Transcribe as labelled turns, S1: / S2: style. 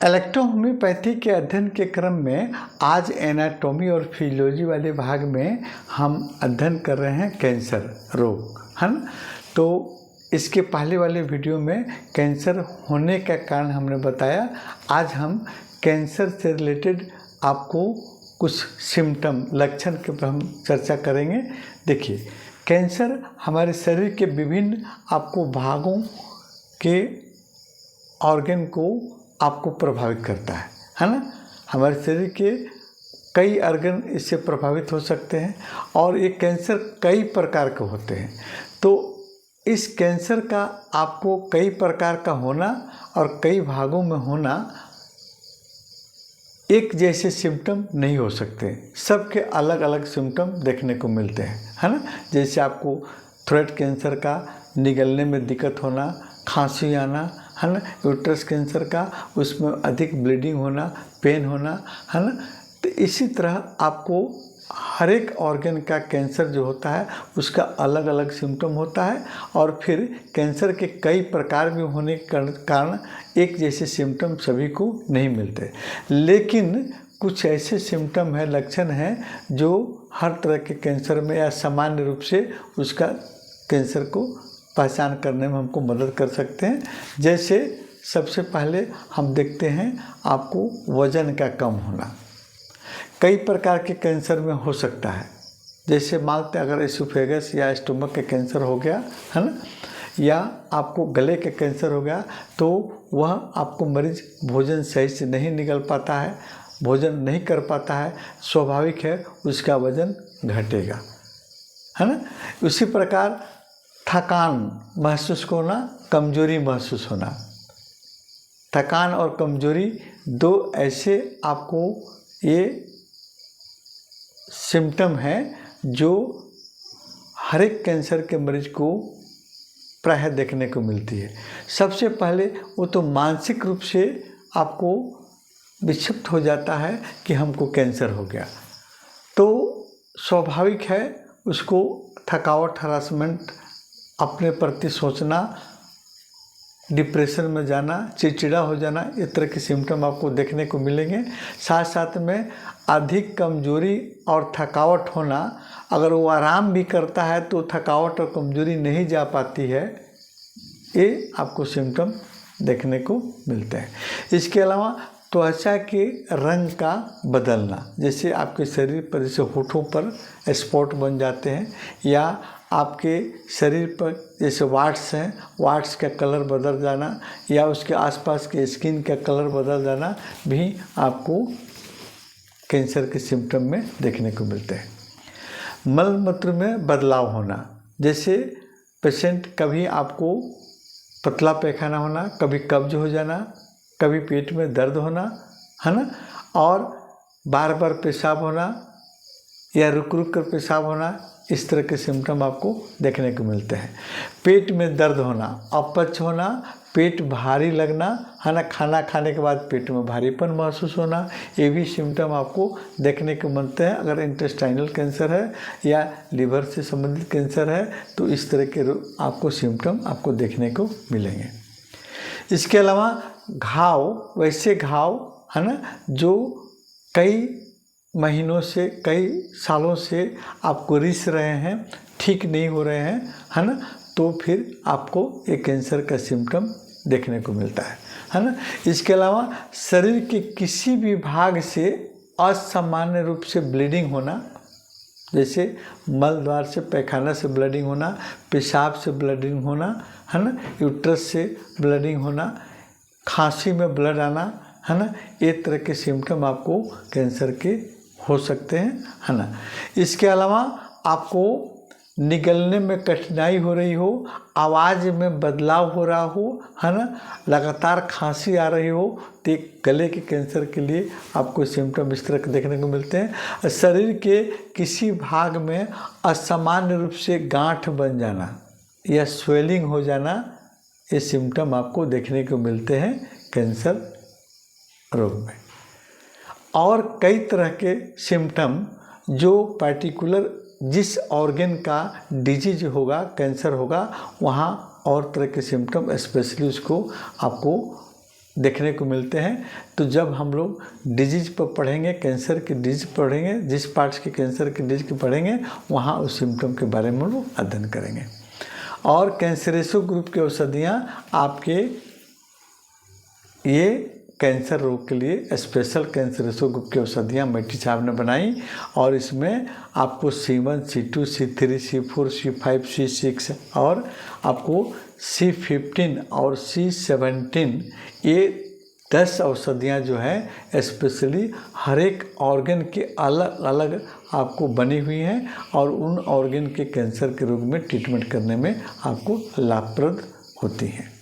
S1: Electrohomoeopathy के अध्ययन के क्रम में आज एनाटॉमी और फिजियोलॉजी वाले भाग में हम अध्ययन कर रहे हैं कैंसर रोग, है ना। तो इसके पहले वाले वीडियो में कैंसर होने का कारण हमने बताया। आज हम कैंसर से रिलेटेड आपको कुछ सिम्टम, लक्षण के पर हम चर्चा करेंगे। देखिए, कैंसर हमारे शरीर के विभिन्न आपको भागों के ऑर्गन को आपको प्रभावित करता है ना। हमारे शरीर के कई ऑर्गन इससे प्रभावित हो सकते हैं और ये कैंसर कई प्रकार के होते हैं। तो इस कैंसर का आपको कई प्रकार का होना और कई भागों में होना एक जैसे सिम्टम नहीं हो सकते, सबके अलग अलग सिम्टम देखने को मिलते हैं, है ना। जैसे आपको थ्रोट कैंसर का निगलने में दिक्कत होना, खांसी आना, है ना। यूट्रस कैंसर का उसमें अधिक ब्लीडिंग होना, पेन होना, है ना। तो इसी तरह आपको हर एक ऑर्गन का कैंसर जो होता है उसका अलग अलग सिम्टम होता है और फिर कैंसर के कई प्रकार भी होने के कारण एक जैसे सिम्टम सभी को नहीं मिलते, लेकिन कुछ ऐसे सिम्टम है, लक्षण हैं जो हर तरह के कैंसर में या सामान्य रूप से उसका कैंसर को पहचान करने में हमको मदद कर सकते हैं। जैसे सबसे पहले हम देखते हैं आपको वज़न का कम होना। कई प्रकार के कैंसर में हो सकता है, जैसे मानते अगर एसोफेगस या स्टोमक का कैंसर हो गया, है ना, या आपको गले का कैंसर हो गया, तो वह आपको मरीज भोजन सही से नहीं निगल पाता है, भोजन नहीं कर पाता है, स्वाभाविक है उसका वज़न घटेगा, है ना। उसी प्रकार थकान महसूस होना, कमजोरी महसूस होना। थकान और कमजोरी दो ऐसे आपको ये सिम्टम हैं जो हर एक कैंसर के मरीज को प्रायः देखने को मिलती है। सबसे पहले वो तो मानसिक रूप से आपको विक्षिप्त हो जाता है कि हमको कैंसर हो गया, तो स्वाभाविक है उसको थकावट, हरासमेंट, अपने प्रति सोचना, डिप्रेशन में जाना, चिड़चिड़ा हो जाना, इस तरह के सिम्टम आपको देखने को मिलेंगे। साथ साथ में अधिक कमजोरी और थकावट होना, अगर वो आराम भी करता है तो थकावट और कमजोरी नहीं जा पाती है, ये आपको सिम्टम देखने को मिलते हैं। इसके अलावा त्वचा के रंग का बदलना, जैसे आपके शरीर पर जैसे होठों पर स्पॉट बन जाते हैं, या आपके शरीर पर जैसे वाट्स हैं, वाट्स का कलर बदल जाना, या उसके आसपास के स्किन का कलर बदल जाना भी आपको कैंसर के सिम्टम में देखने को मिलते हैं। मल मूत्र में बदलाव होना, जैसे पेशेंट कभी आपको पतला पैखाना होना, कभी कब्ज हो जाना, कभी पेट में दर्द होना, है ना, और बार बार पेशाब होना या रुक रुक कर पेशाब होना, इस तरह के सिम्टम आपको देखने को मिलते हैं। पेट में दर्द होना, अपच होना, पेट भारी लगना, है ना, खाना खाने के बाद पेट में भारीपन महसूस होना, ये भी सिम्टम आपको देखने को मिलते हैं। अगर इंटेस्टाइनल कैंसर है या लिवर से संबंधित कैंसर है तो इस तरह के आपको सिम्टम आपको देखने को मिलेंगे। इसके अलावा घाव, वैसे घाव, है ना, जो कई महीनों से, कई सालों से आपको रिस रहे हैं, ठीक नहीं हो रहे हैं, है ना, तो फिर आपको एक कैंसर का सिम्टम देखने को मिलता है ना। इसके अलावा शरीर के किसी भी भाग से असामान्य रूप से ब्लीडिंग होना, जैसे मल द्वार से, पैखाना से ब्लीडिंग होना, पेशाब से ब्लीडिंग होना, है ना, यूट्रस से ब्लीडिंग होना, खांसी में ब्लड आना, है ना, ये तरह के सिम्टम आपको कैंसर के हो सकते हैं, है ना। इसके अलावा आपको निगलने में कठिनाई हो रही हो, आवाज़ में बदलाव हो रहा हो, है ना, लगातार खांसी आ रही हो, तो गले के कैंसर के लिए आपको सिम्टम इस तरह के देखने को मिलते हैं। शरीर के किसी भाग में असामान्य रूप से गांठ बन जाना या स्वेलिंग हो जाना, ये सिम्टम आपको देखने को मिलते हैं कैंसर रोग में। और कई तरह के सिम्टम जो पार्टिकुलर जिस ऑर्गन का डिजीज होगा, कैंसर होगा, वहाँ और तरह के सिम्टम स्पेशली उसको आपको देखने को मिलते हैं। तो जब हम लोग डिजीज पर पढ़ेंगे, कैंसर की डिजीज पढ़ेंगे, जिस पार्ट्स के कैंसर की डिजीज के पढ़ेंगे वहाँ उस सिम्टम के बारे में लोग अध्ययन करेंगे। और कैंसरेसो ग्रुप की औषधियाँ आपके ये कैंसर रोग के लिए स्पेशल कैंसरेसो ग्रुप की औषधियाँ मैटी साहब ने बनाई और इसमें आपको C1, C2, C3, C4, C5, C6 और आपको C15 और C17 ये 10 औषधियाँ जो है स्पेशली हर एक ऑर्गन के अलग अलग आपको बनी हुई हैं और उन ऑर्गन के कैंसर के रोग में ट्रीटमेंट करने में आपको लाभप्रद होती हैं।